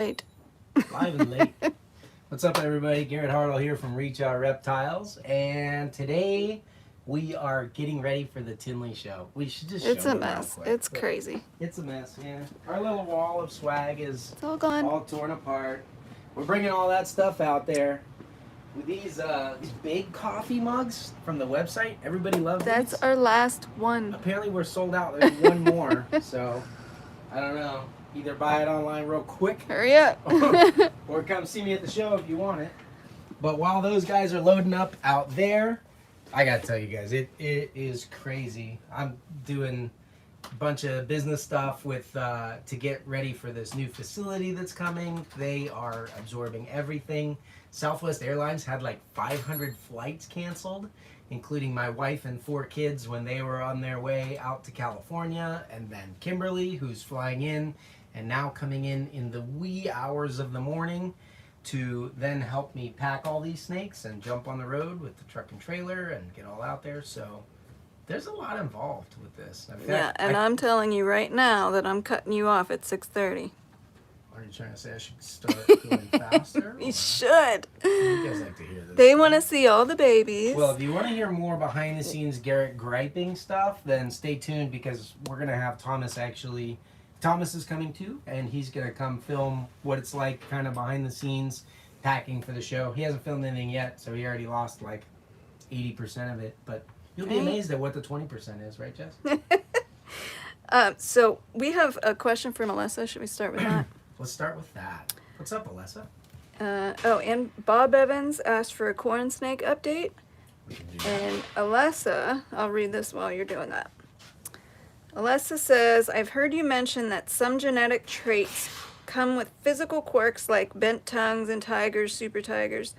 Right. Live and late. What's up, everybody? Garrett Harlow here from Reptiles, and today we are getting ready for the Tinley show. We should just It's show a them real mess. quick. It's crazy. It's a mess, yeah. Our little wall of swag is It's all gone. all torn apart. We're bringing all that stuff out there. With these big coffee mugs from the website, everybody loves That's these. our last one. Apparently, we're sold out. There's one more, so I don't know. Either buy it online real quick. Hurry up. Or come see me at the show if you want it. But while those guys are loading up out there, I gotta tell you guys, it is crazy. I'm doing a bunch of business stuff with to get ready for this new facility that's coming. They are absorbing everything. Southwest Airlines had like 500 flights canceled, including my wife and 4 kids when they were on their way out to California, and then Kimberly, who's flying in and now coming in the wee hours of the morning to then help me pack all these snakes and jump on the road with the truck and trailer and get all out there. So there's a lot involved with this. In fact, Yeah, and I'm telling you right now that I'm cutting you off at 6:30. Are you trying to say I should start going faster? You should. You guys like to hear this. They want to see all the babies. Well, if you want to hear more behind the scenes Garrett griping stuff, then stay tuned because we're going to have Thomas actually. Thomas is coming too, and he's going to come film what it's like kind of behind the scenes packing for the show. He hasn't filmed anything yet, so he already lost like 80% of it, but you'll be amazed at what the 20% is, right, Jess? So we have a question for Melissa. Should we start with that? Let's start with that. What's up, Alyssa? And Bob Evans asked for a corn snake update. We can do that. And Alessa, I'll read this while you're doing that. Alessa says, I've heard you mention that some genetic traits come with physical quirks like bent tongues in tigers, super tigers.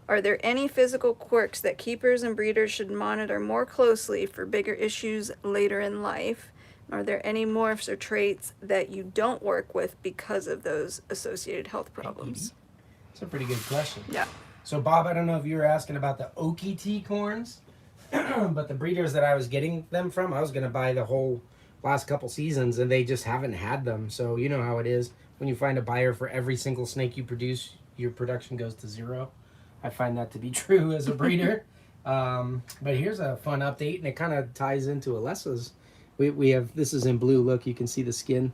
Are there any physical quirks that keepers and breeders should monitor more closely for bigger issues later in life? Are there any morphs or traits that you don't work with because of those associated health problems? That's a pretty good question. Yeah. So, Bob, I don't know if you were asking about the OKT corns, but the breeders that I was getting them from, I was going to buy the whole last couple seasons, and they just haven't had them. So, you know how it is. When you find a buyer for every single snake you produce, your production goes to 0. I find that to be true as a breeder. But here's a fun update, and it kind of ties into Alessa's. We have, this is in blue. Look, you can see the skin.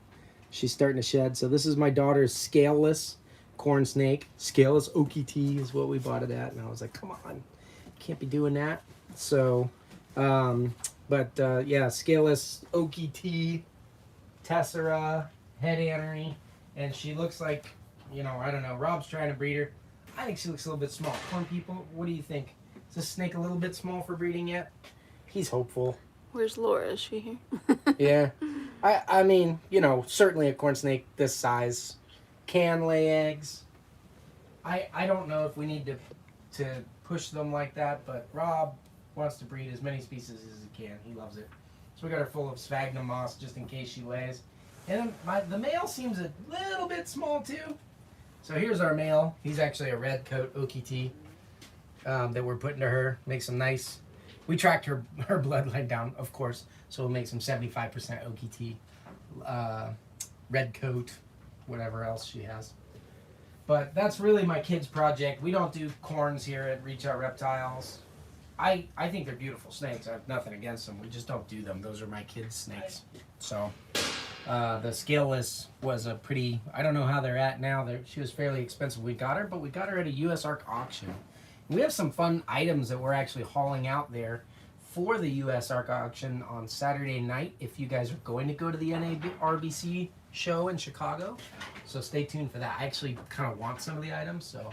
She's starting to shed. So this is my daughter's scaleless corn snake. Scaleless OKT is what we bought it at. And I was like, come on, can't be doing that. So, yeah, scaleless OKT, tessera, head annery. And she looks like, you know, I don't know. Rob's trying to breed her. I think she looks a little bit small. Corn people, what do you think? Is this snake a little bit small for breeding yet? He's hopeful. Where's Laura? Is she here? Yeah. I mean, you know, certainly a corn snake this size can lay eggs. I don't know if we need to push them like that, but Rob wants to breed as many species as he can. He loves it. So we got her full of sphagnum moss just in case she lays. And the male seems a little bit small too. So here's our male. He's actually a red coat OKT that we're putting to her. Make some nice. We tracked her bloodline down, of course, so we'll make some 75% OKT, red coat, whatever else she has. But that's really my kids' project. We don't do corns here at Reach Out Reptiles. I think they're beautiful snakes. I have nothing against them. We just don't do them. Those are my kids' snakes. So the scaleless was a pretty, I don't know how they're at now. She was fairly expensive. We got her, but we got her at a US ARC auction. We have some fun items that we're actually hauling out there for the US ARC auction on Saturday night if you guys are going to go to the NARBC show in Chicago. So stay tuned for that. I actually kind of want some of the items, so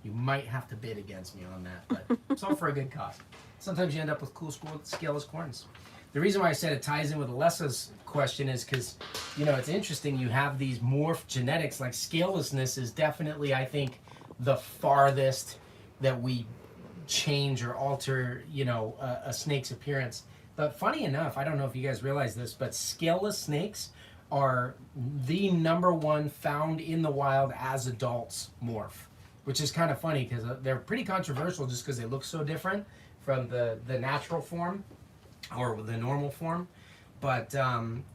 you might have to bid against me on that, but it's all for a good cause. Sometimes you end up with cool scaleless corns. The reason why I said it ties in with Alessa's question is because, you know, it's interesting. You have these morph genetics, like scalelessness is definitely, I think, the farthest that we change or alter, you know, a snake's appearance. But funny enough, I don't know if you guys realize this, but scaleless snakes are the #1 found in the wild as adults morph, which is kind of funny because they're pretty controversial just because they look so different from the natural form or the normal form. But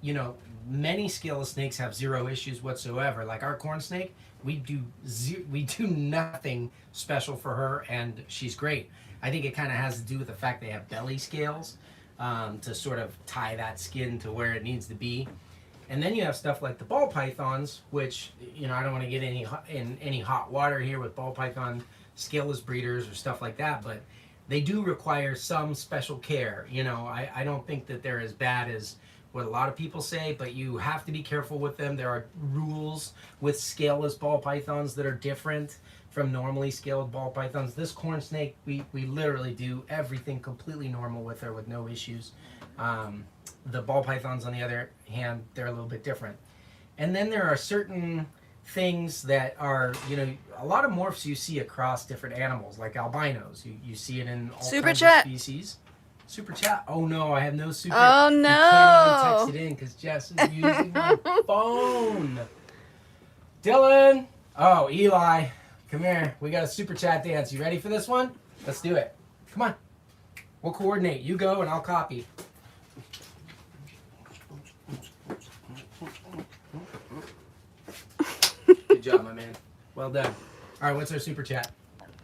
you know, many scaleless snakes have zero issues whatsoever. Like our corn snake, we do nothing special for her, and she's great. I think it kind of has to do with the fact they have belly scales to sort of tie that skin to where it needs to be. And then you have stuff like the ball pythons, which, you know, I don't want to get in any hot water here with ball python scaleless breeders or stuff like that, but they do require some special care. You know, I don't think that they're as bad as what a lot of people say, but you have to be careful with them. There are rules with scaleless ball pythons that are different from normally scaled ball pythons. This corn snake, we literally do everything completely normal with her with no issues. The ball pythons, on the other hand, they're a little bit different. And then there are certain things that are, you know, a lot of morphs you see across different animals, like albinos. You see it in all Super kinds chat. of species. Super chat. Oh no, I have no super. Oh You can't no. even text it in because Jess is using my phone. Dylan. Oh, Eli. Come here. We got a super chat dance. You ready for this one? Let's do it. Come on. We'll coordinate. You go and I'll copy. Good job, my man. Well done. All right, what's our super chat?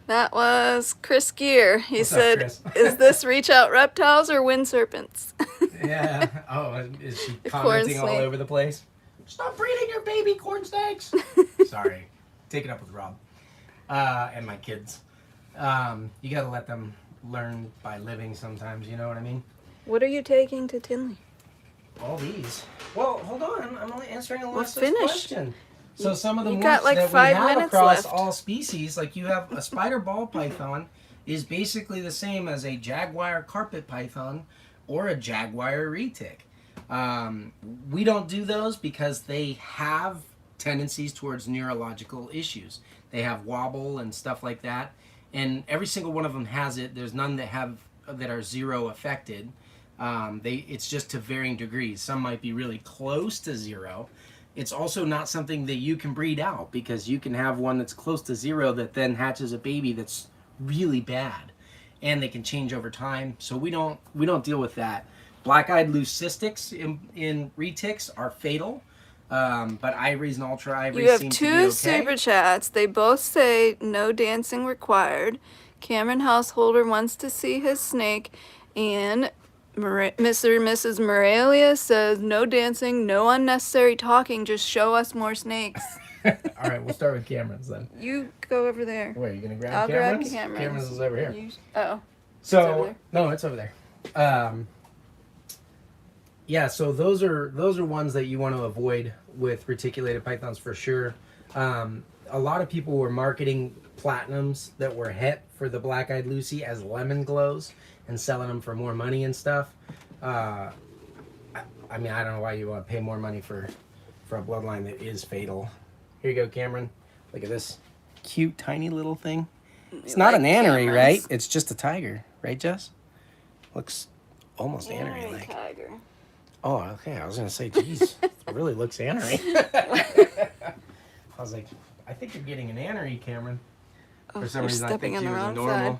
That was Chris Gear. He What's up, said, Chris? "Is this reach out reptiles or wind serpents?" Yeah. Oh, is she The commenting all corn snake. over the place? Stop breeding your baby corn snakes. Sorry. Take it up with Rob and my kids. You got to let them learn by living sometimes. You know what I mean? What are you taking to Tinley? All these. Well, hold on. I'm only answering a last finished. question. So some of the You morphs got, like, that 5 we have minutes across left. all species, like you have a spider ball python, is basically the same as a jaguar carpet python or a jaguar retic. We don't do those because they have tendencies towards neurological issues. They have wobble and stuff like that, and every single one of them has it. There's none that are zero affected. It's just to varying degrees. Some might be really close to zero. It's also not something that you can breed out because you can have one that's close to zero that then hatches a baby that's really bad, and they can change over time. So we don't deal with that. Black-eyed leucistics in retics are fatal, but ivories and ultra ivories You have seem to be two okay. super chats. They both say no dancing required. Cameron Householder wants to see his snake, and Mr. and Mrs. Morelia says no dancing, no unnecessary talking. Just show us more snakes. All right, we'll start with Cameron's then. You go over there. Where are you gonna grab I'll grab Cameron's? Cameron's. Cameron's is over here. Oh. So over there? no, it's over there. Yeah, so those are ones that you want to avoid with reticulated pythons for sure. A lot of people were marketing platinums that were het for the black-eyed Lucy as lemon glows and selling them for more money and stuff. I mean, I don't know why you want to pay more money for a bloodline that is fatal. Here you go, Cameron. Look at this cute, tiny little thing. It's not an anery, right? It's just a tiger, right, Jess? Looks almost anery-like. Tiger. Oh, okay. I was gonna say, geez, it really looks anery. I was like, I think you're getting an anery, Cameron. Oh, For some you're reason, I stepping think on she the was a wrong normal. side.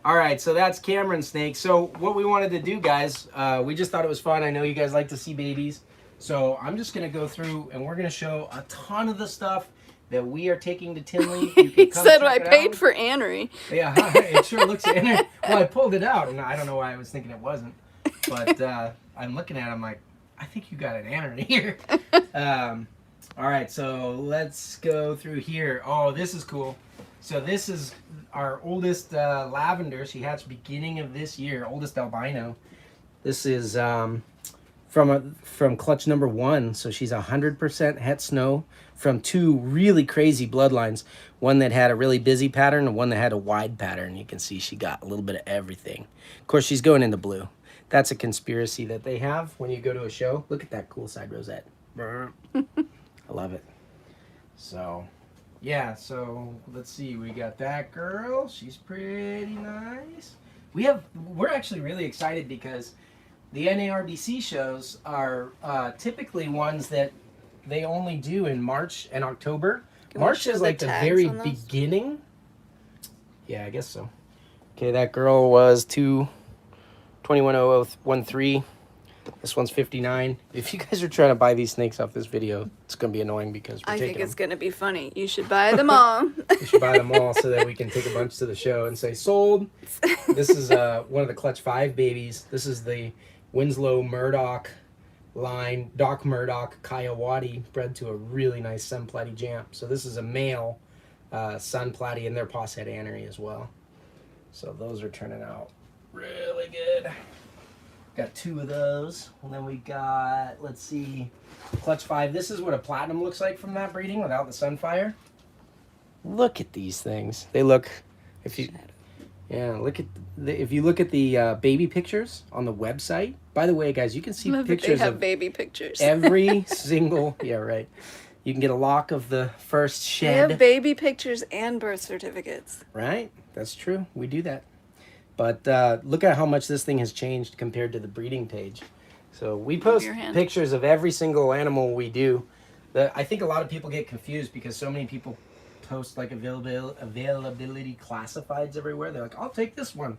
All right, so that's Cameron's snake. So what we wanted to do, guys, we just thought it was fun. I know you guys like to see babies, so I'm just gonna go through and we're gonna show a ton of the stuff that we are taking to Tinley. You can He come said check I it paid out. for anery. Yeah, it sure looks anery. Well, I pulled it out, and I don't know why I was thinking it wasn't, but I'm looking at it, I'm like, I think you got an anery here. All right, so let's go through here. Oh, this is cool. So this is our oldest lavender. She hatched beginning of this year, oldest albino. This is from clutch number 1. So she's 100% het snow from 2 really crazy bloodlines. One that had a really busy pattern and one that had a wide pattern. You can see she got a little bit of everything. Of course, she's going into blue. That's a conspiracy that they have when you go to a show. Look at that cool side rosette. I love it. So, yeah, so let's see. We got that girl. She's pretty nice. We're actually really excited because the NARBC shows are typically ones that they only do in March and October. Can we March show is the like the tags very on those? beginning. Yeah, I guess so. Okay, that girl was 2210013. This one's 59. If you guys are trying to buy these snakes off this video, it's going to be annoying because we're I taking think it's them. going to be funny. You should buy them all. We should buy them all so that we can take a bunch to the show and say, sold. This is one of the Clutch 5 babies. This is the Winslow Murdoch line, Doc Murdoch Kayuadi, bred to a really nice sun platy jamp. So this is a male sun platy, and their pos head anery as well. So those are turning out really good. Got 2 of those. And then we got, let's see, Clutch 5. This is what a platinum looks like from that breeding without the sunfire. Look at these things. They look, if you look at the baby pictures on the website. By the way, guys, you can see Love pictures they have of baby pictures. every single, yeah, right. You can get a lock of the first They shed. have baby pictures and birth certificates. Right, that's true. We do that. But look at how much this thing has changed compared to the breeding page. So we post pictures of every single animal we do. I think a lot of people get confused because so many people post like availability classifieds everywhere. They're like, I'll take this one.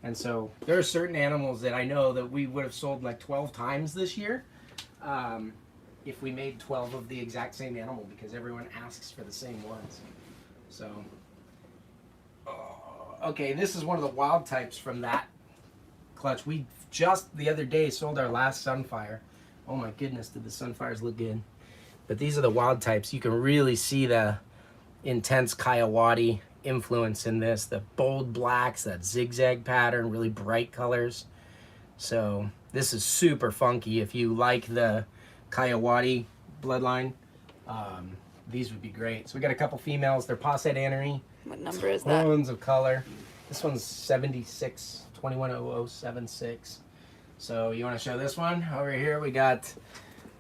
And so there are certain animals that I know that we would have sold like 12 times this year if we made 12 of the exact same animal, because everyone asks for the same ones. So... okay, this is one of the wild types from that clutch. We just the other day sold our last sunfire. Oh my goodness, did the sunfires look good. But these are the wild types. You can really see the intense Kayuadi influence in this. The bold blacks, that zigzag pattern, really bright colors. So this is super funky. If you like the Kayuadi bloodline, these would be great. So we got a couple females. They're pos head anery. What number is that? Tons of color. This one's 76, 210076. So you want to show this one? Over here we got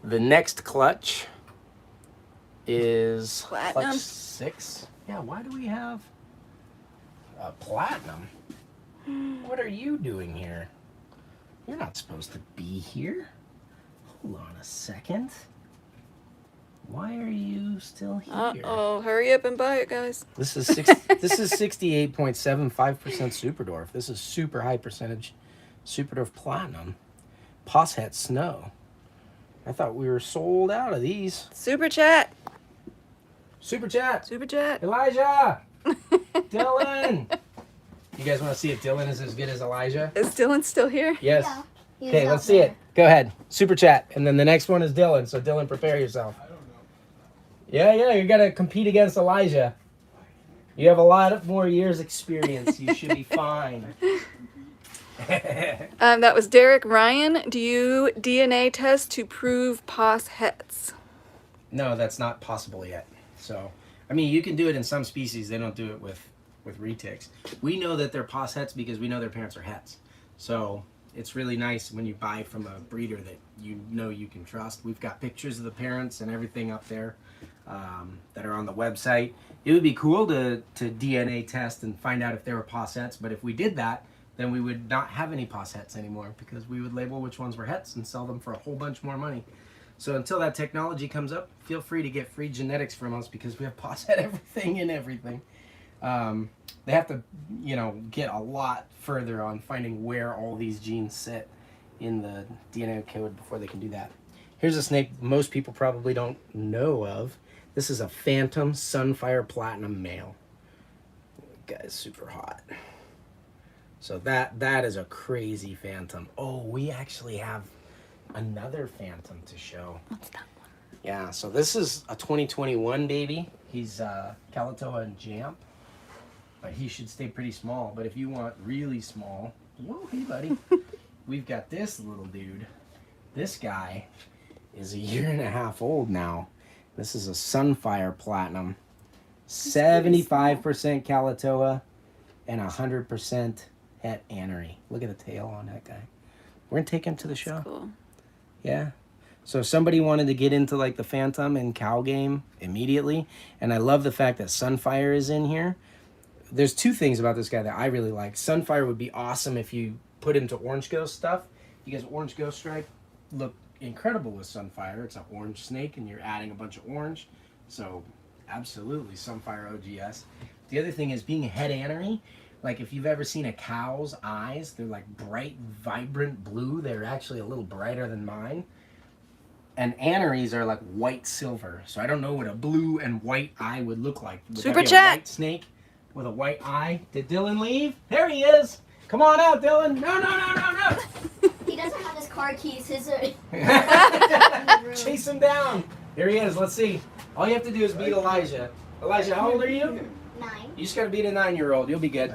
the next clutch is Platinum. Clutch 6. Yeah, why do we have a platinum? What are you doing here? You're not supposed to be here. Hold on a second. Why are you still here? Uh-oh, hurry up and buy it, guys. This is 68.75% Super Dwarf. This is super high percentage Super Dwarf Platinum. Pos het snow. I thought we were sold out of these. Super chat. Super chat. Super chat. Elijah. Dylan. You guys want to see if Dylan is as good as Elijah? Is Dylan still here? Yes. Yeah, Okay, let's see it. Go ahead. Super chat. And then the next one is Dylan. So Dylan, prepare yourself. Yeah, you got to compete against Elijah. You have a lot more years experience. You should be fine. That was Derek Ryan. Do you DNA test to prove pos hets? No, that's not possible yet. So, I mean, you can do it in some species. They don't do it with retics. We know that they're pos hets because we know their parents are hets. So it's really nice when you buy from a breeder that you know you can trust. We've got pictures of the parents and everything up there that are on the website. It would be cool to DNA test and find out if they were pos hets, but if we did that, then we would not have any pos hets anymore because we would label which ones were hets and sell them for a whole bunch more money. So until that technology comes up, feel free to get free genetics from us because we have pos het everything and everything. They have to, get a lot further on finding where all these genes sit in the DNA code before they can do that. Here's a snake most people probably don't know of. This is a Phantom Sunfire Platinum male. Guy's super hot. So that is a crazy Phantom. Oh, we actually have another Phantom to show. What's that one? Yeah, so this is a 2021 baby. He's Kalatoa and Jamp. But he should stay pretty small. But if you want really small, whoa, hey buddy. We've got this little dude. This guy is 1.5 years old now. This is a Sunfire Platinum. 75% Kalatoa and 100% het anery. Look at the tail on that guy. We're gonna take him to the show. Cool. Yeah. So if somebody wanted to get into like the Phantom and cow game immediately, and I love the fact that Sunfire is in here. There's 2 things about this guy that I really like. Sunfire would be awesome if you put into Orange Ghost stuff. Because Orange Ghost Stripe look incredible with Sunfire. It's an orange snake and you're adding a bunch of orange. So absolutely Sunfire OGS. The other thing is being a het anery. Like if you've ever seen a cow's eyes, they're like bright, vibrant blue. They're actually a little brighter than mine. And aneries are like white silver. So I don't know what a blue and white eye would look like. Would Super that be chat. a white snake with a white eye? Did Dylan leave? There he is. Come on out, Dylan. No. He doesn't have his car keys. His Chase him down. Here he is. Let's see. All you have to do is beat Elijah. Elijah, how old are you? 9. You just got to beat a 9-year-old. You'll be good.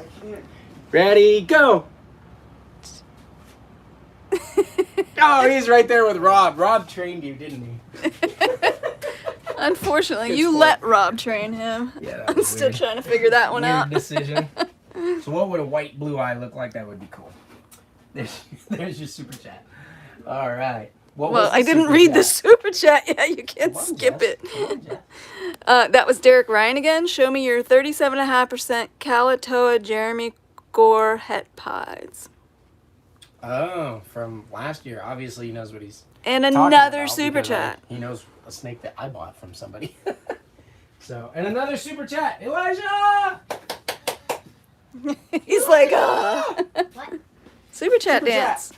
Ready, go. Oh, he's right there with Rob. Rob trained you, didn't he? Unfortunately, Good you sport. let Rob train him. Yeah, that I'm was still weird. trying to figure that one Weird out. decision. So what would a white blue eye look like? That would be cool. There's your super chat. All right. What Well, was the I didn't super read chat? the super chat yet. You can't Come on, skip Jess. it. Come on, Jess. That was Derek Ryan again. Show me your 37.5% Kalatoa Jeremy Gore het pies. Oh, from last year. Obviously, he knows what he's And talking another about super because, chat. He knows a snake that I bought from somebody. So, and another super chat. Elijah! He's like, What? Super chat Super dance.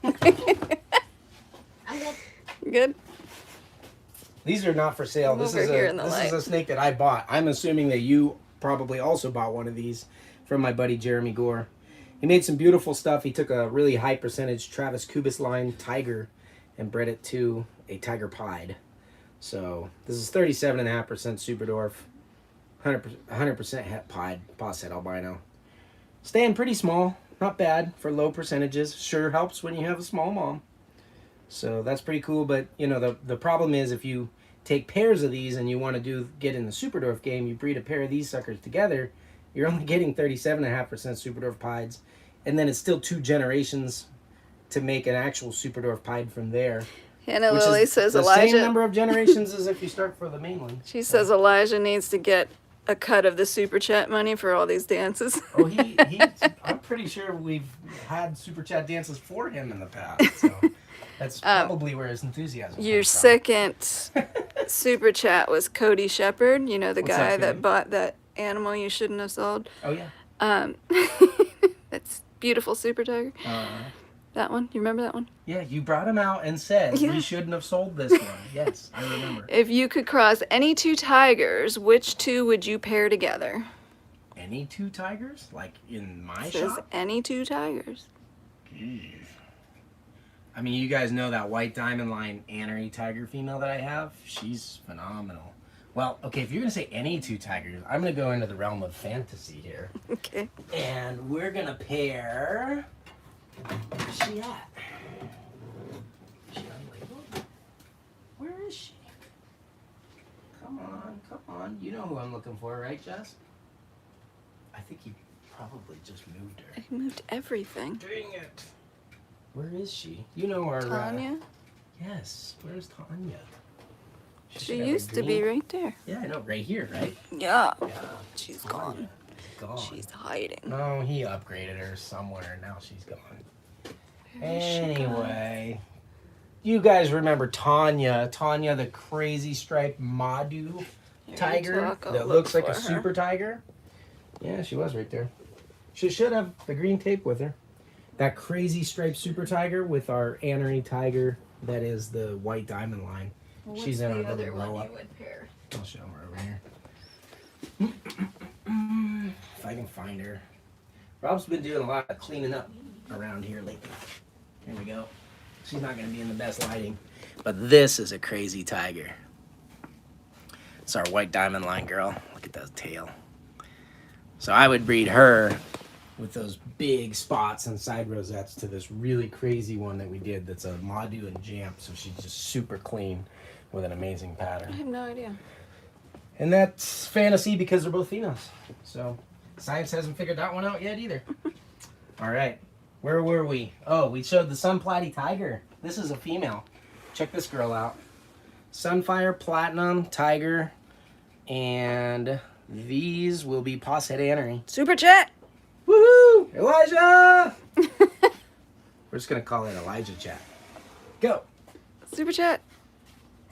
I'm good. Good. These are not for sale. This Over is here in the this light. is a snake that I bought. I'm assuming that you probably also bought one of these from my buddy Jeremy Gore. He made some beautiful stuff. He took a really high percentage Travis Kubis line tiger and bred it to a tiger pied. So this is 37.5% super dwarf, 100% het pied, posset albino. Staying pretty small, not bad for low percentages. Sure helps when you have a small mom. So that's pretty cool, but you know the problem is if you take pairs of these and you want to get in the super dwarf game, you breed a pair of these suckers together, you're only getting 37.5% super dwarf pieds, and then it's still 2 generations to make an actual super dwarf pied from there. Hannah Which Lily is says the Elijah. same number of generations as if you start for the mainland. She says Elijah needs to get a cut of the super chat money for all these dances. Oh, I'm pretty sure we've had super chat dances for him in the past. So that's probably where his enthusiasm Your comes from. second super chat was Cody Shepard. You know, the What's guy up, that Cody? bought that animal you shouldn't have sold. Oh yeah. That's beautiful super tiger. That one. You remember that one? Yeah, you brought him out and said Yeah. we shouldn't have sold this one. Yes, I remember. If you could cross any 2 tigers, which 2 would you pair together? Any 2 tigers? Like in my It says shop? any 2 tigers. I mean, you guys know that white diamond line anery tiger female that I have? She's phenomenal. Well, okay, if you're going to say any 2 tigers, I'm going to go into the realm of fantasy here. Okay. And we're going to pair... Where's she at? Is she unlabeled? Where is she? Come on. You know who I'm looking for, right, Jess? I think he probably just moved her. I moved everything. Dang it. Where is she? You know her. Tanya? Yes. Where's Tanya? She should have a used to be green- right there. Yeah, I know. Right here, right? Yeah. Yeah. She's Tanya. gone. Gone. She's hiding. No, he upgraded her somewhere. Now she's gone. Where is she gone? Anyway, you guys remember Tanya? Tanya, the crazy striped Madu Here you tiger talk, I'll that look looks like for a her. super tiger. Yeah, she was right there. She should have the green tape with her. That crazy striped super tiger with our anery tiger that is the white diamond line. What's She's in the our other little one roll you up. would pair? I'll show her over here. If I can find her. Rob's been doing a lot of cleaning up around here lately. Here we go. She's not going to be in the best lighting. But this is a crazy tiger. It's our white diamond line girl. Look at that tail. So I would breed her with those big spots and side rosettes to this really crazy one that we did that's a Madu and Jamp. So she's just super clean with an amazing I pattern. have no idea. And that's fantasy because they're both females. So science hasn't figured that one out yet either. All right. Where were we? Oh, we showed the Sunplaty Tiger. This is a female. Check this girl out. Sunfire Platinum Tiger. And these will be posset anery. Super chat. Woohoo! Elijah! We're just going to call it Elijah Chat. Go. Super chat.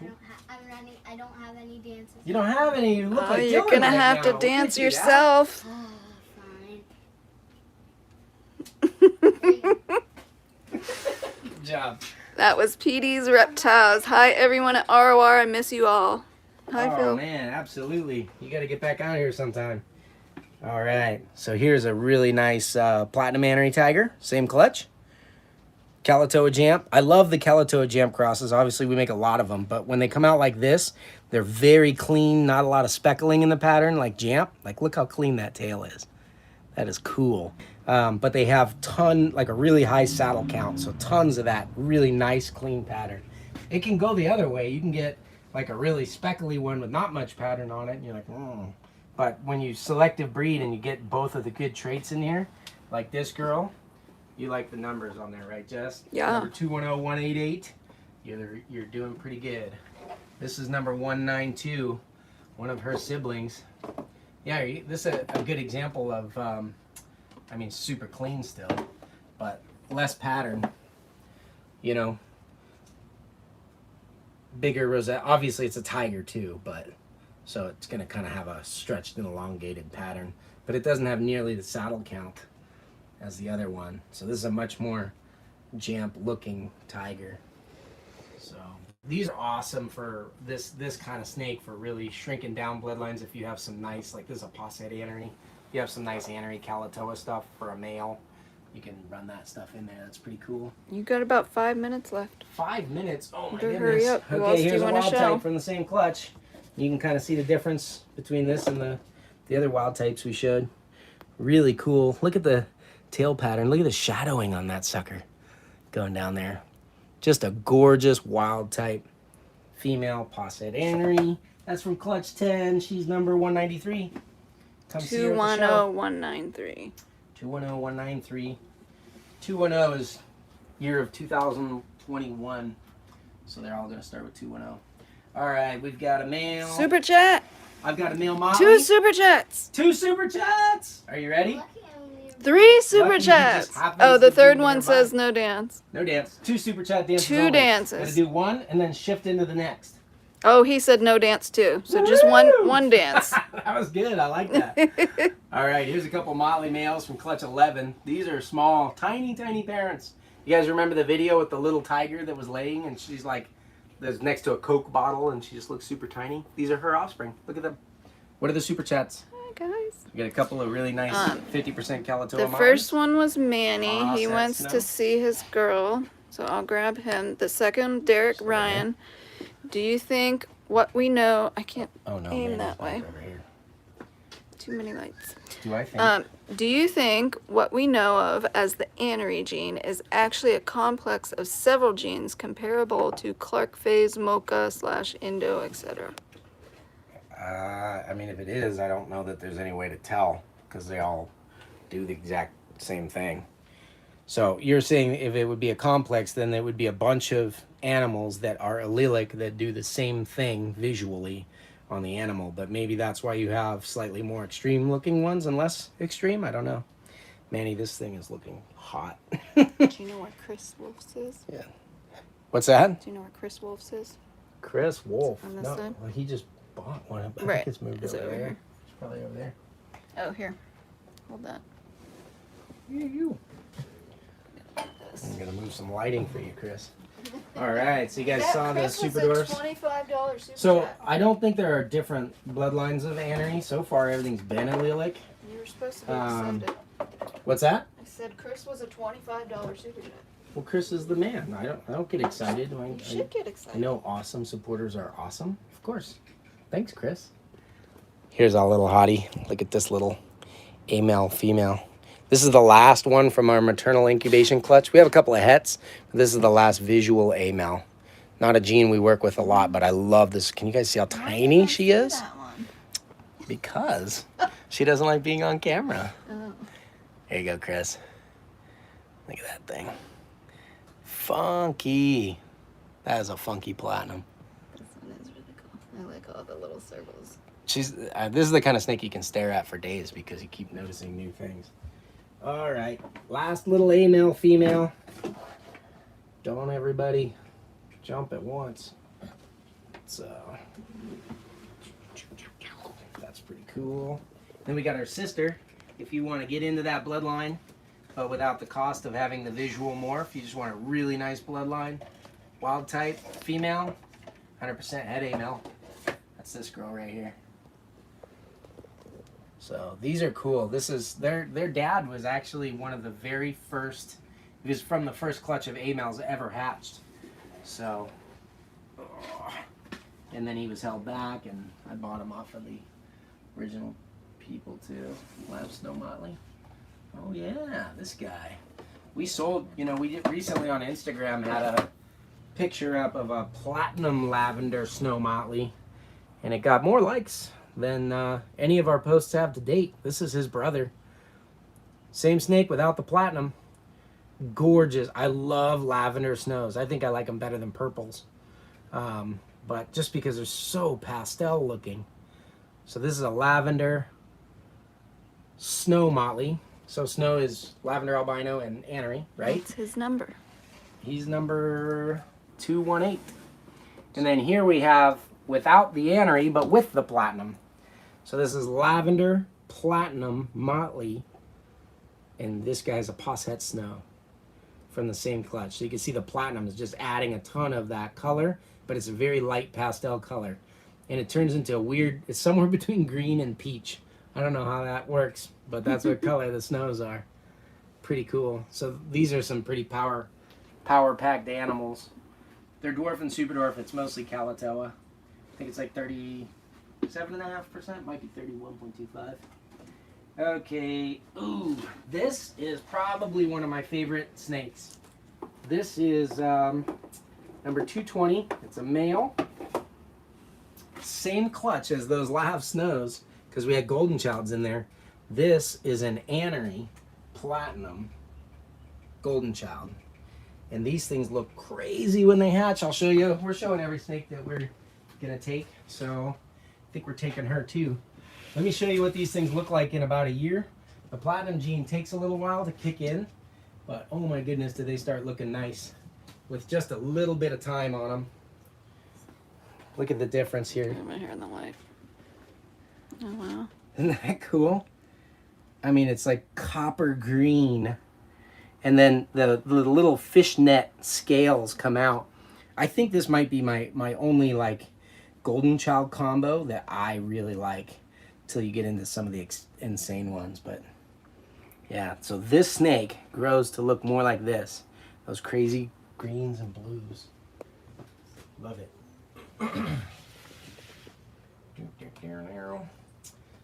I'm running. I don't have any dances. You don't have any. You look Oh, like you're Dylan gonna right have now. to We dance can do that. yourself. Fine. Good job. That was PD's Reptiles. Hi, everyone at ROR. I miss you all. Hi, Oh Phil. man, absolutely. You got to get back out here sometime. All right. So here's a really nice platinum annery tiger. Same clutch. Kalatoa Jamp. I love the Kalatoa Jamp crosses. Obviously, we make a lot of them. But when they come out like this, they're very clean. Not a lot of speckling in the pattern like Jamp. Like, look how clean that tail is. That is cool. But they have like a really high saddle count. So tons of that really nice, clean pattern. It can go the other way. You can get like a really speckly one with not much pattern on it. And you're like, But when you selective breed and you get both of the good traits in here, like this girl, you like the numbers on there, right, Jess? Yeah. Number 210188. You're doing pretty good. This is number 192, one of her siblings. Yeah, this is a good example of, I mean, super clean still, but less pattern. You know, bigger rosette. Obviously, it's a tiger too, but so it's going to kind of have a stretched and elongated pattern, but it doesn't have nearly the saddle count as the other one. So this is a much more Jamp looking tiger. So these are awesome for this kind of snake for really shrinking down bloodlines. If you have some nice, like this is a posset annery, if you have some nice annery Kalatoa stuff for a male, you can run that stuff in there. That's pretty cool. You got about 5 minutes left. 5 minutes. Oh my Better goodness. hurry up. Who else Okay, do you here's a wanna wild show? type from the same clutch. You can kind of see the difference between this and the other wild types we showed. Really cool. Look at the tail pattern. Look at the shadowing on that sucker going down there. Just a gorgeous wild type female posset annery. That's from clutch 10. She's number 193. Come see her at the show. 210193. 210193. 210 is year of 2021. So they're all going to start with 210. All right, we've got a male. Super chat. I've got a male Motley. 2 super chats. 2 super chats. Are you ready? 3 super Lucky you chats. just happens Oh, to the be third one nearby. says no dance. No dance. 2 super chat dances. 2 only. dances. Gotta do one and then shift into the next. Oh, he said no dance too. So just one dance. That was good. I like that. All right, here's a couple Motley males from clutch 11. These are small, tiny parents. You guys remember the video with the little tiger that was laying and she's like, there's next to a Coke bottle and she just looks super tiny? These are her offspring. Look at them. What are the super chats? Hi, guys. We got a couple of really nice 50% Kalatoa The Motley. first one was Manny. He Processed wants milk. to see his girl. So I'll grab him. The second, Derek Ryan. Do you think what we know... I can't Oh, no, aim man, that it's way. over here. Too many lights. Do I think? Do you think what we know of as the annery gene is actually a complex of several genes comparable to Clark phase, Mocha / Indo, etc.? I mean, if it is, I don't know that there's any way to tell because they all do the exact same thing. So you're saying if it would be a complex, then there would be a bunch of animals that are allelic that do the same thing visually on the animal, but maybe that's why you have slightly more extreme looking ones and less extreme. I don't know. Manny, this thing is looking hot. Do you know where Chris Wolf's is? Yeah. What's that? Do you know where Chris Wolf's is? Chris Wolf. On this No, side? well, he just bought one. I Right. think it's moved Is it over over there. here? It's probably over there. Oh, here. Hold that. You. This. I'm gonna move some lighting for you, Chris. All right, so you guys saw the Chris super was a dwarfs. $25 super So chat. I don't think there are different bloodlines of annery. So far, everything's been allelic. You were supposed to be Um, excited. What's that? I said Chris was a $25 super chat. Well, Chris is the man. I don't get excited. You should get excited. I know awesome supporters are awesome. Of course. Thanks, Chris. Here's our little hottie. Look at this little male, female. This is the last one from our maternal incubation clutch. We have a couple of hets, but this is the last visual male. Not a gene we work with a lot, but I love this. Can you guys see how tiny she is? That one. Because she doesn't like being on camera. Oh. There you go, Chris. Look at that thing. Funky. That is a funky platinum. This one is really cool. I like all the little circles. She's. This is the kind of snake you can stare at for days because you keep noticing new things. All right, last little male, female. Don't everybody jump at once. So That's pretty cool. Then we got our sister. If you want to get into that bloodline, but without the cost of having the visual morph, you just want a really nice bloodline. Wild type, female, 100% head A male. That's this girl right here. So these are cool. This is their dad was actually one of the very first. He was from the first clutch of A males ever hatched. So, and then he was held back, and I bought him off of the original people too. Lab Snow Motley. Oh yeah, this guy. We sold. You know, we did recently on Instagram had a picture up of a platinum lavender Snow Motley, and it got more likes than any of our posts have to date. This is his brother. Same snake without the platinum. Gorgeous. I love lavender snows. I think I like them better than purples. But just because they're so pastel looking. So this is a lavender Snow Motley. So Snow is lavender albino and anery, right? That's his number. He's number 218. And then here we have without the anery, but with the platinum. So this is lavender platinum Motley, and this guy's a Posset Snow from the same clutch. So you can see the platinum is just adding a ton of that color, but it's a very light pastel color. And it turns into a weird, it's somewhere between green and peach. I don't know how that works, but that's what color the snows are. Pretty cool. So these are some pretty power-packed animals. They're dwarf and super dwarf. It's mostly Kalatoa. I think it's like 37.5%, might be 31.25. Okay, ooh, this is probably one of my favorite snakes. This is number 220. It's a male. Same clutch as those Lav Snows, because we had Golden Childs in there. This is an anery platinum Golden Child. And these things look crazy when they hatch. I'll show you. We're showing every snake that we're going to take. So I think we're taking her too. Let me show you what these things look like in about a year. The platinum gene takes a little while to kick in. But oh my goodness, do they start looking nice with just a little bit of time on them. Look at the difference here. Got my hair in the light. Oh wow. Isn't that cool? I mean, it's like copper green. And then the little fishnet scales come out. I think this might be my only like Golden Child combo that I really like till you get into some of the insane ones. But yeah, so this snake grows to look more like this. Those crazy greens and blues. Love it.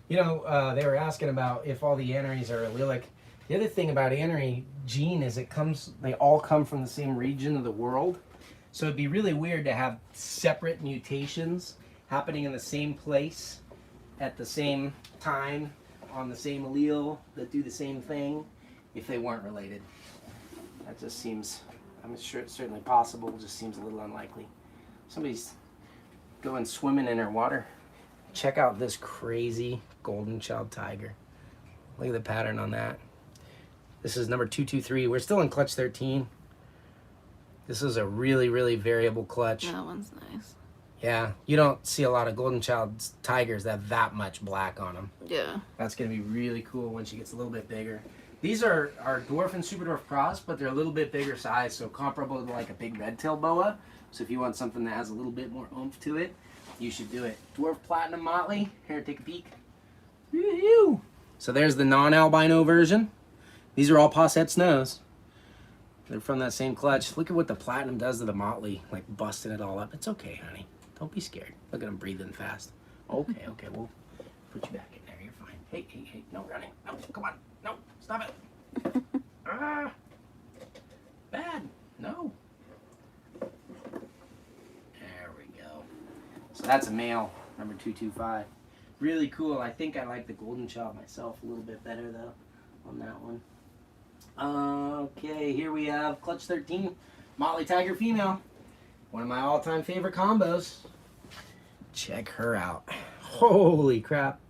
You know, they were asking about if all the aneries are allelic. The other thing about anery gene is they all come from the same region of the world. So it'd be really weird to have separate mutations happening in the same place at the same time on the same allele that do the same thing if they weren't related. That just seems, I'm sure it's certainly possible, it just seems a little unlikely. Somebody's going swimming in her water. Check out this crazy Golden Child tiger. Look at the pattern on that. This is number 223. We're still in clutch 13. This is a really, really variable clutch. That one's nice. Yeah, you don't see a lot of Golden Child tigers that have that much black on them. Yeah. That's going to be really cool when she gets a little bit bigger. These are dwarf and super dwarf cross, but they're a little bit bigger size, so comparable to like a big red-tailed boa. So if you want something that has a little bit more oomph to it, you should do it. Dwarf Platinum Motley. Here, take a peek. Woo-hoo! So there's the non-albino version. These are all Posset Snows. They're from that same clutch. Look at what the Platinum does to the Motley, like busting it all up. It's okay, honey. Don't be scared. Look at him breathing fast. Okay, okay, we'll put you back in there. You're fine. Hey, hey, hey, no running. No, come on. No, stop it. Ah, bad. No. There we go. So that's a male, number 225. Really cool. I think I like the Golden Child myself a little bit better, though, on that one. Okay, here we have clutch 13, Motley Tiger female. One of my all-time favorite combos. Check her out. Holy crap.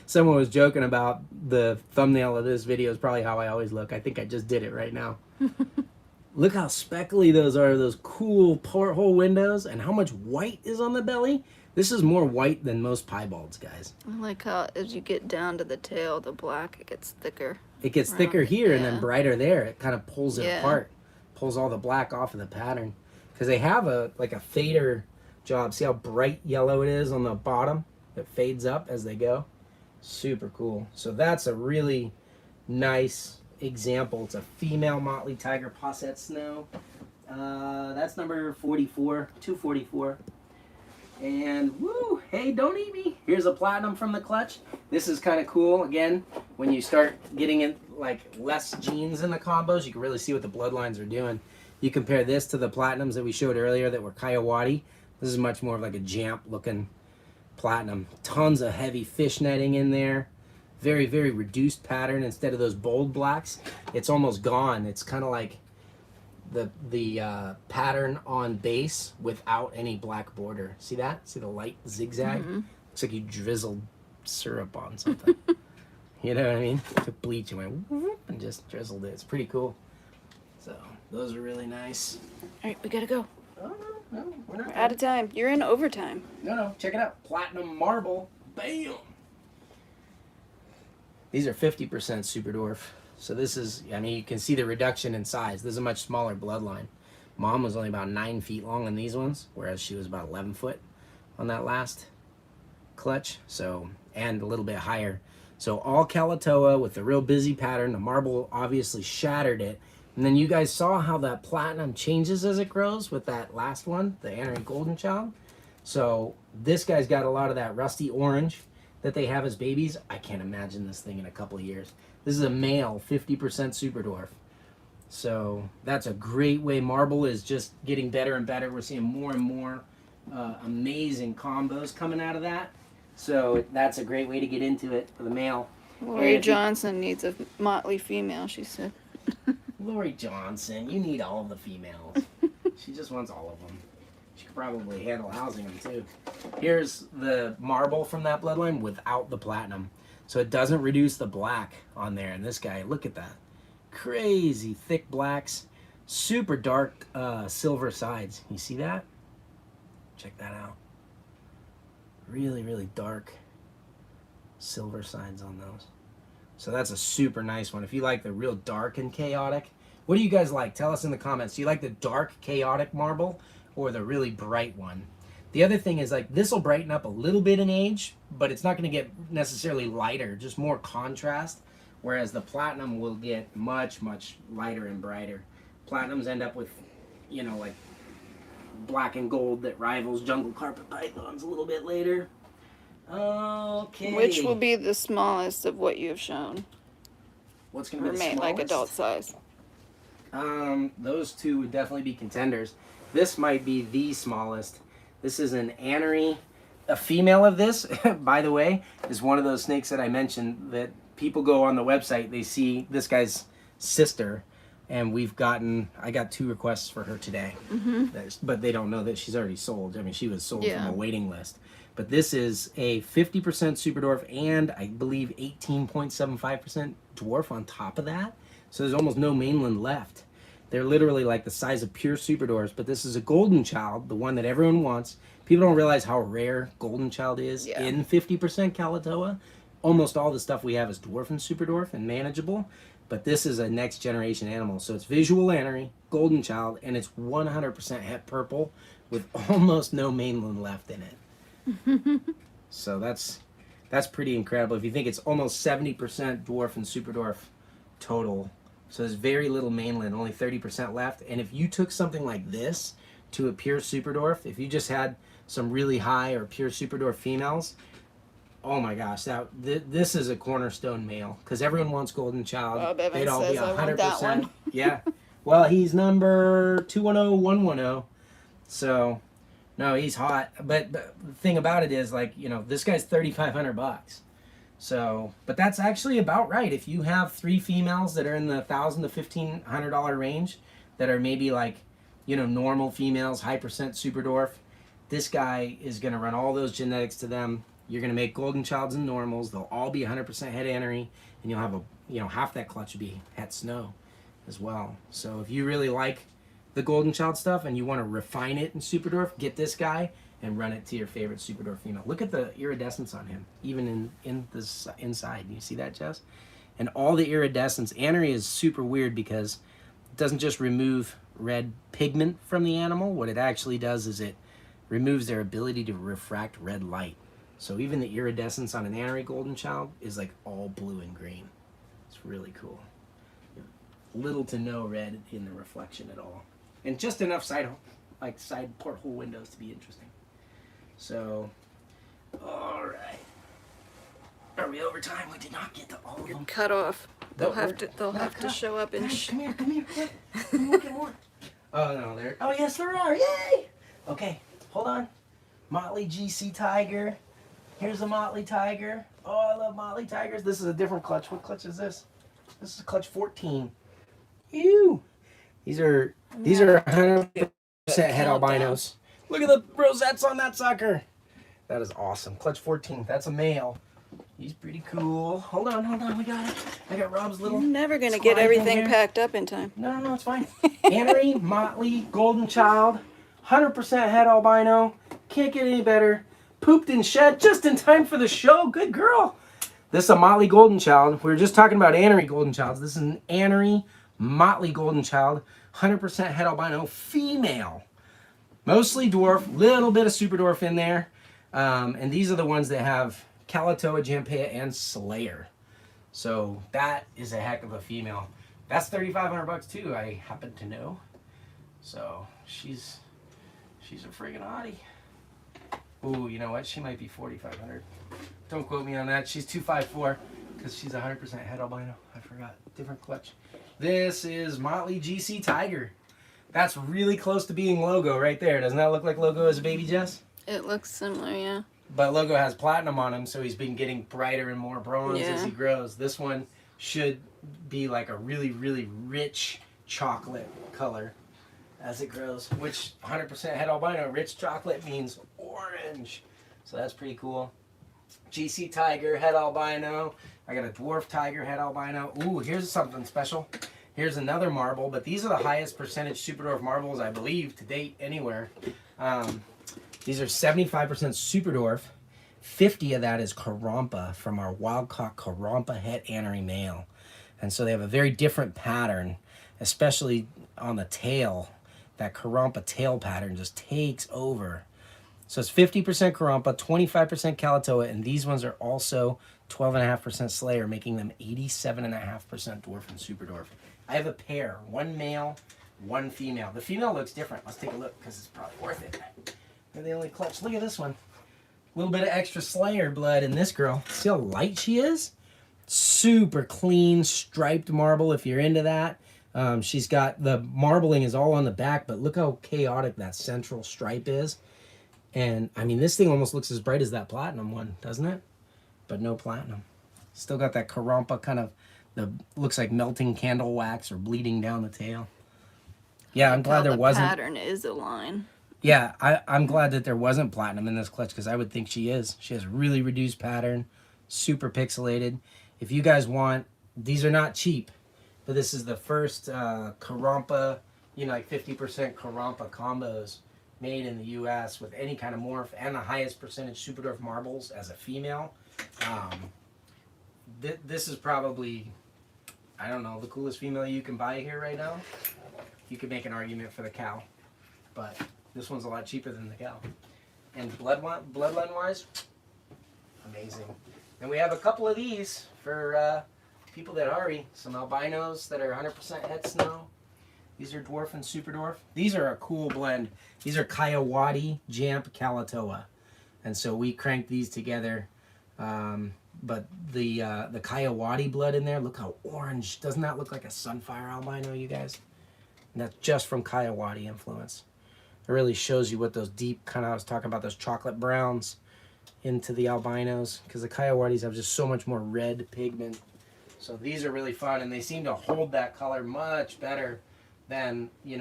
Someone was joking about the thumbnail of this video is probably how I always look. I think I just did it right now. Look how speckly those are, those cool porthole windows, and how much white is on the belly. This is more white than most piebalds, guys. I like how as you get down to the tail, the black, it gets thicker. It gets around thicker it, here and yeah. then brighter there. It kind of pulls it Yeah. apart, pulls all the black off of the pattern. Because they have a fader job. See how bright yellow it is on the bottom? It fades up as they go. Super cool. So that's a really nice example. It's a female motley tiger posset snow. That's number 44, 244. And woo, hey, don't eat me. Here's a platinum from the clutch. This is kind of cool. Again, when you start getting in like less genes in the combos, you can really see what the bloodlines are doing. You compare this to the platinums that we showed earlier that were Kayuadi. This is much more of like a Jamp looking platinum. Tons of heavy fish netting in there. Very, very reduced pattern. Instead of those bold blacks, it's almost gone. It's kind of like the pattern on base without any black border. See that? See the light zigzag? Mm-hmm. Looks like you drizzled syrup on something. You know what I mean? Took bleach and went whoop and just drizzled it. It's pretty cool. So those are really nice. All right, we gotta go. Oh, no, we're not We're out of time. You're in overtime. No, check it out. Platinum marble. Bam! These are 50% super dwarf. So this is, I mean, you can see the reduction in size. This is a much smaller bloodline. Mom was only about 9 feet long on these ones, whereas she was about 11 foot on that last clutch. So, and a little bit higher. So all Kalatoa with the real busy pattern. The marble obviously shattered it. And then you guys saw how that platinum changes as it grows with that last one, the Annery Golden Child. So this guy's got a lot of that rusty orange that they have as babies. I can't imagine this thing in a couple of years. This is a male 50% super dwarf. So that's a great way. Marble is just getting better and better. We're seeing more and more amazing combos coming out of that. So that's a great way to get into it for the male. Lori Johnson needs a motley female, she said. Lori Johnson, you need all of the females. She just wants all of them. She could probably handle housing them too. Here's the marble from that bloodline without the platinum. So it doesn't reduce the black on there. And this guy, look at that. Crazy thick blacks. Super dark silver sides. You see that? Check that out. Really, really dark silver sides on those. So that's a super nice one. If you like the real dark and chaotic. What do you guys like? Tell us in the comments. Do you like the dark, chaotic marble or the really bright one? The other thing is, like, this will brighten up a little bit in age, but it's not going to get necessarily lighter, just more contrast, whereas the platinum will get much, much lighter and brighter. Platinums end up with, you know, like black and gold that rivals jungle carpet pythons a little bit later. Okay. Which will be the smallest of what you have shown. What's going to be the Remain smallest? like adult size. Those two would definitely be contenders. This might be the smallest. This is an Annery. A female of this, by the way, is one of those snakes that I mentioned that people go on the website, they see this guy's sister, and I got 2 requests for her today. Mm-hmm. But they don't know that she's already sold. I mean, she was sold Yeah. from a waiting list. But this is a 50% super dwarf and I believe 18.75% dwarf on top of that. So there's almost no mainland left. They're literally like the size of pure super dwarfs, but this is a golden child, the one that everyone wants. People don't realize how rare golden child is in 50% Kalatoa. Almost all the stuff we have is dwarf and super dwarf and manageable, but this is a next generation animal. So it's visual Annery, golden child, and it's 100% het purple with almost no mainland left in it. So that's pretty incredible. If you think it's almost 70% dwarf and super dwarf total. So there's very little mainland, only 30% left. And if you took something like this to a pure super dwarf, if you just had some really high or pure super dwarf females, oh my gosh, this is a cornerstone male because everyone wants golden child. Oh, Bevan They'd all says be I want that 100%. one. Yeah. Well, he's number 210110. So no, he's hot. But the thing about it is, like, you know, this guy's $3,500. So, but that's actually about right. If you have 3 females that are in the $1,000 to $1,500 range, that are maybe like, you know, normal females, high percent super dwarf, this guy is going to run all those genetics to them. You're going to make golden childs and normals. They'll all be 100% het Annery, and you'll have half that clutch will be het snow. as well. So if you really like the golden child stuff and you want to refine it in Super Dwarf, get this guy and run it to your favorite Super Dwarf female. Look at the iridescence on him, even in this inside. You see that, Jess? And all the iridescence. Anery is super weird because it doesn't just remove red pigment from the animal. What it actually does is it removes their ability to refract red light. So even the iridescence on an Anery golden child is like all blue and green. It's really cool. Little to no red in the reflection at all. And just enough side porthole windows to be interesting. So, all right. Are we over time? We did not get to all of them. Cut off. They'll No, have to show up in. Come here. Look at more. Oh no, there. Oh yes, there are. Yay! Okay, hold on. Motley GC Tiger. Here's a Motley Tiger. Oh, I love Motley Tigers. This is a different clutch. What clutch is this? This is clutch 14. Ew. These are 100% head albinos. Look at the rosettes on that sucker. That is awesome. Clutch 14. That's a male. He's pretty cool. Hold on. We got it. I got Rob's little. You're never gonna slide get in everything here. packed up in time. No, it's fine. Anery, Motley, Golden Child, 100% head albino. Can't get any better. Pooped and shed just in time for the show. Good girl. This is a Motley Golden Child. We were just talking about Anery Golden Childs. This is an Anery Motley Golden Child, 100% head albino, female. Mostly dwarf, little bit of super dwarf in there. And these are the ones that have Kalatoa, Jampea, and Selayer. So that is a heck of a female. That's $3,500 too, I happen to know. So she's a friggin' hottie. Ooh, you know what? She might be $4,500. Don't quote me on that. She's 254 because she's 100% head albino. I forgot. Different clutch. This is Motley GC Tiger. That's really close to being Logo right there. Doesn't that look like Logo as a baby, Jess? It looks similar, yeah. But Logo has platinum on him, so he's been getting brighter and more bronze as Yeah. he grows. This one should be like a really, really rich chocolate color as it grows, which 100% head albino, rich chocolate means orange. So that's pretty cool. GC Tiger, head albino. I got a Dwarf Tiger, head albino. Ooh, here's something special. Here's another marble, but these are the highest percentage Super Dwarf marbles, I believe, to date anywhere. These are 75% Super Dwarf. 50 of that is Karompa from our wild-caught Karompa het Anery male. And so they have a very different pattern, especially on the tail. That Karompa tail pattern just takes over. So it's 50% Karompa, 25% Kalatoa, and these ones are also 12.5% Selayer, making them 87.5% Dwarf and Super Dwarf. I have a pair, one male, one female. The female looks different. Let's take a look because it's probably worth it. They're the only clutch. Look at this one. A little bit of extra Selayer blood in this girl. See how light she is? Super clean, striped marble if you're into that. She's got, the marbling is all on the back, but look how chaotic that central stripe is. And, I mean, this thing almost looks as bright as that platinum one, doesn't it? But no platinum. Still got that Karompa kind of, looks like melting candle wax or bleeding down the tail. Yeah, I'm glad there wasn't. The pattern is a line. Yeah, I'm glad that there wasn't platinum in this clutch because I would think she is. She has a really reduced pattern, super pixelated. If you guys want, these are not cheap, but this is the first Karompa, like 50% Karompa combos made in the U.S. with any kind of morph and the highest percentage Super Dwarf marbles as a female. This is probably, I don't know, the coolest female you can buy here right now. You could make an argument for the cow, but this one's a lot cheaper than the cow. And bloodline-wise, amazing. And we have a couple of these for people that hurry. Some albinos that are 100% head snow. These are Dwarf and Super Dwarf. These are a cool blend. These are Kayuadi, Jamp, Kalatoa. And so we cranked these together. But the Kayuadi blood in there, look how orange. Doesn't that look like a sunfire albino, you guys? And that's just from Kayuadi influence. It really shows you what those deep, kind of, I was talking about those chocolate browns into the albinos, because the Kayuadis have just so much more red pigment. So these are really fun, and they seem to hold that color much better than, the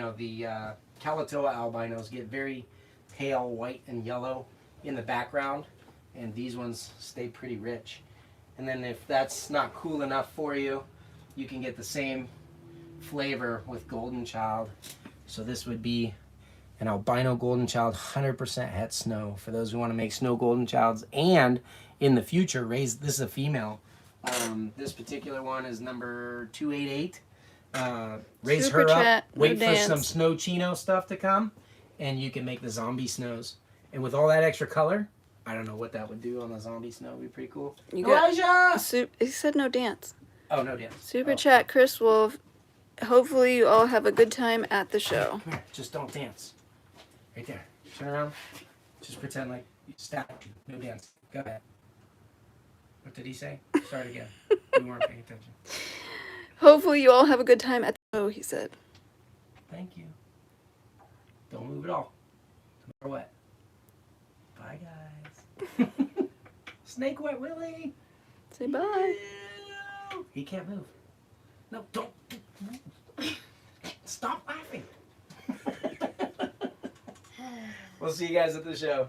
Kalatoa albinos get very pale white and yellow in the background, and these ones stay pretty rich. And then if that's not cool enough for you, you can get the same flavor with golden child. So this would be an albino golden child, 100% het snow, for those who want to make snow golden childs and in the future raise. This is a female. This particular one is number 288. Raise Super her chat, up, wait no for dance. some snow chino stuff to come, and you can make the zombie snows. And with all that extra color, I don't know what that would do on the zombie snow. It'd be pretty cool. You got Elijah! he said no dance. Oh, no dance. Super Oh. chat, Chris Wolf. Hopefully you all have a good time at the show. Come here, just don't dance. Right there. Turn around. Just pretend like you stabbed. No dance. Go ahead. What did he say? Start again. We weren't paying attention. Hopefully you all have a good time at the show, he said. Thank you. Don't move at all. No matter what. Bye, guys. Snake Wet Willie. Say bye. Ew. He can't move. No, don't. Stop laughing. We'll see you guys at the show.